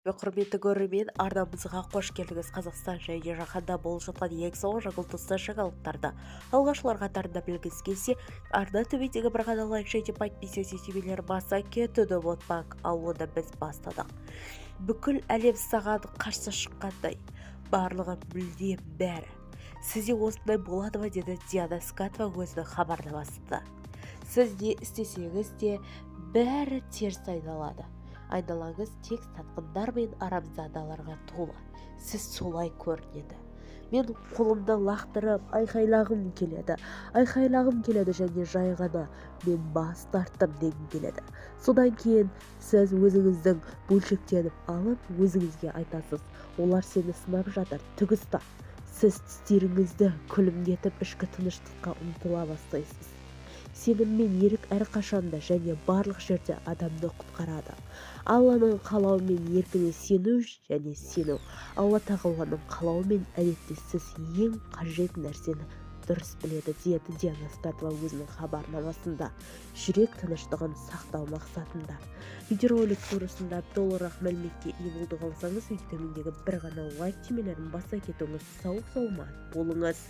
Құрметті көрермен, арнамызға қош келдіңіз. Қазақстан және жаһанда болып жатқан ең соңғы жағылтысты жаңалықтарды алғашқылар қатарында білгіңіз келсе, арна төмендегі бір ғана лайк және подписка сілтемелерін баса кетуді ұмытпақ. Ал оны біз бастадық. Бүкіл әлем саған қарсы шыққандай, барлығы мүлдем бәрі. Сізде осындай болады ма, деді Диана Скатова өзінің хабарламасында. Сіз не істесеңіз де бәрі теріс айналады. Айналаңыз тек сатқындар мен арамзадаларға толы. Сіз солай көрінеді. Мен қолымды лақтырып айқайлағым келеді және жай ғана мен бас тарттым дегім келеді. Содан кейін сіз өзіңіздің бөлшектеніп алып өзіңізге айтасыз. Олар сені сынап жатыр, тік ұста. Сіз тістеріңізді күлімдетіп ішкі тыныштыққа ұмтыла бастайсыз. Сенім мен ерік әрқашанда және барлық жерде адамды құтқарады. Алланың қалауымен еркіне сену. Алла тағаланың қалауымен әдетте сіз ең қажет нәрсені дұрыс біледі, деді Диана Скатова өзінің хабарламасында, жүрек тыныштығын сақтау мақсатында. Видеоролик турасында толығырақ мәліметке ие болдыңыз, төмендегі бір ғана лайк түймелерін баса кетіңіз. Сау саламат болыңыз.